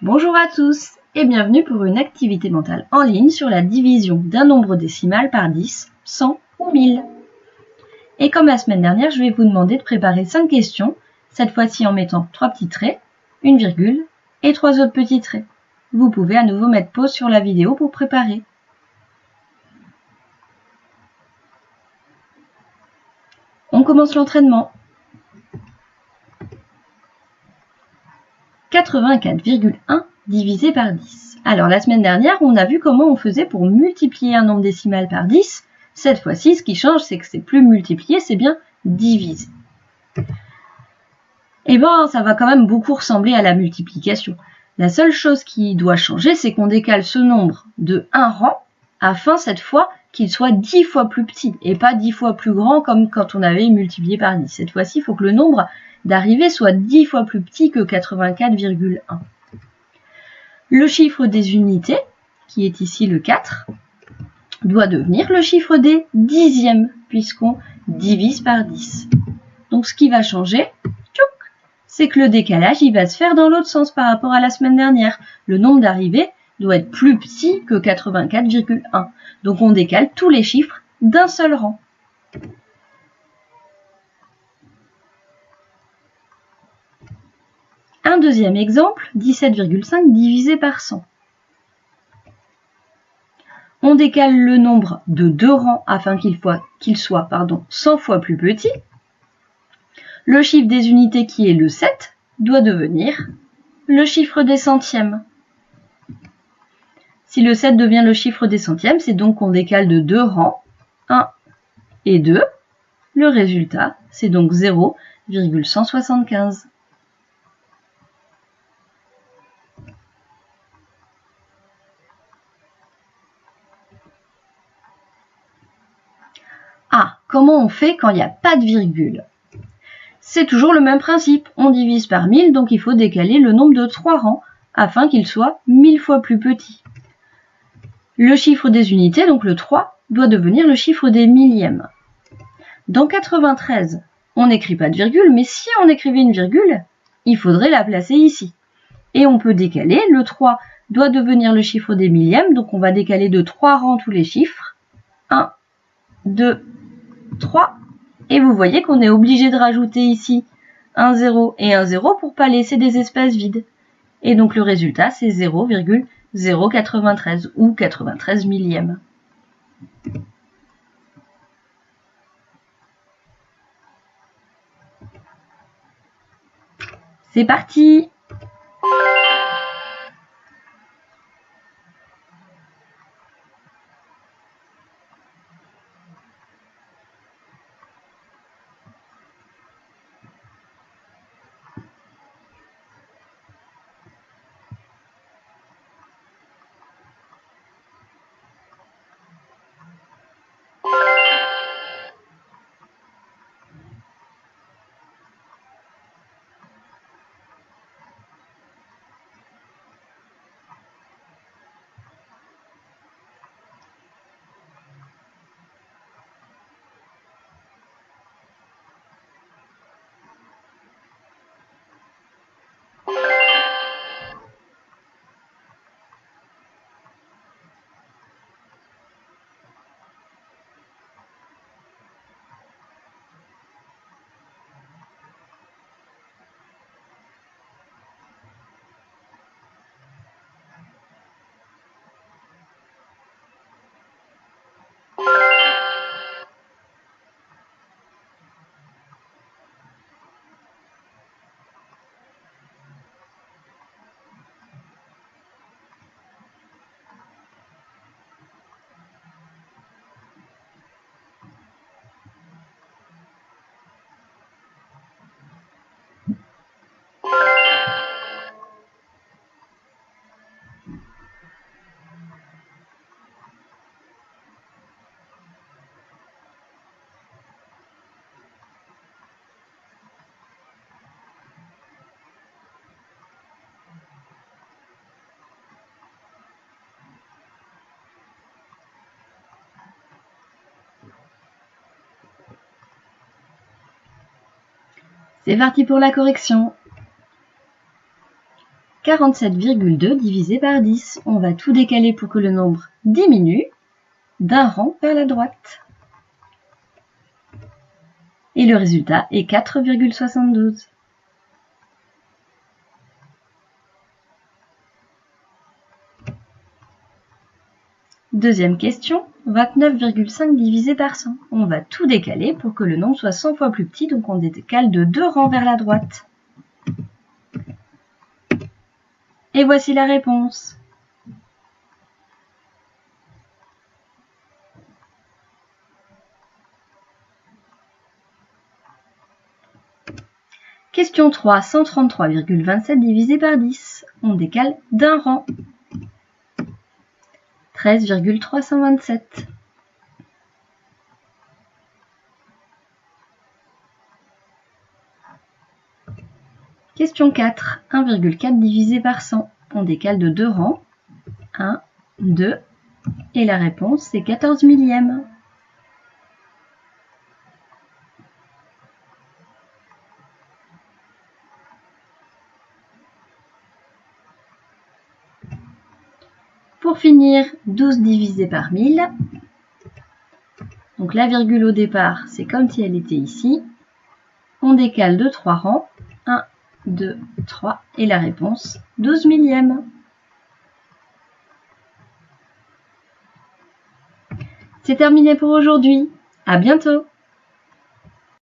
Bonjour à tous et bienvenue pour une activité mentale en ligne sur la division d'un nombre décimal par 10, 100 ou 1000. Et comme la semaine dernière, je vais vous demander de préparer 5 questions, cette fois-ci en mettant 3 petits traits, une virgule et 3 autres petits traits. Vous pouvez à nouveau mettre pause sur la vidéo pour préparer. On commence l'entraînement. 84,1 divisé par 10. Alors la semaine dernière, on a vu comment on faisait pour multiplier un nombre décimal par 10. Cette fois-ci, ce qui change, c'est que c'est plus multiplier, c'est bien diviser. Eh bien, ça va quand même beaucoup ressembler à la multiplication. La seule chose qui doit changer, c'est qu'on décale ce nombre de 1 rang afin cette fois qu'il soit 10 fois plus petit et pas 10 fois plus grand comme quand on avait multiplié par 10. Cette fois-ci, il faut que le nombre d'arrivée soit 10 fois plus petit que 84,1. Le chiffre des unités, qui est ici le 4, doit devenir le chiffre des dixièmes, puisqu'on divise par 10. Donc ce qui va changer, c'est que le décalage il va se faire dans l'autre sens par rapport à la semaine dernière. Le nombre d'arrivées doit être plus petit que 84,1. Donc on décale tous les chiffres d'un seul rang. Un deuxième exemple, 17,5 divisé par 100. On décale le nombre de 2 rangs afin qu'il soit 100 fois plus petit. Le chiffre des unités qui est le 7 doit devenir le chiffre des centièmes. Si le 7 devient le chiffre des centièmes, c'est donc qu'on décale de 2 rangs, 1 et 2. Le résultat, c'est donc 0,175. Ah, comment on fait quand il n'y a pas de virgule? C'est toujours le même principe. On divise par 1000, donc il faut décaler le nombre de 3 rangs afin qu'il soit 1000 fois plus petit. Le chiffre des unités, donc le 3, doit devenir le chiffre des millièmes. Dans 93, on n'écrit pas de virgule, mais si on écrivait une virgule, il faudrait la placer ici. Et on peut décaler, le 3 doit devenir le chiffre des millièmes, donc on va décaler de 3 rangs tous les chiffres. 1, 2, 3. Et vous voyez qu'on est obligé de rajouter ici un 0 et un 0 pour ne pas laisser des espaces vides. Et donc le résultat, c'est 0,093 ou 93 millièmes. C'est parti! C'est parti pour la correction. 47,2 divisé par 10. On va tout décaler pour que le nombre diminue d'un rang vers la droite. Et le résultat est 4,72. Deuxième question, 29,5 divisé par 100. On va tout décaler pour que le nombre soit 100 fois plus petit, donc on décale de 2 rangs vers la droite. Et voici la réponse. Question 3, 133,27 divisé par 10. On décale d'un rang. 13,327. Question 4, 1,4 divisé par 100. On décale de 2 rangs. 1, 2, et la réponse c'est 14 millièmes. Pour finir, 12 divisé par 1000. Donc la virgule au départ, c'est comme si elle était ici. On décale de 3 rangs. 1, 2, 3. Et la réponse, 12 millièmes. C'est terminé pour aujourd'hui. À bientôt!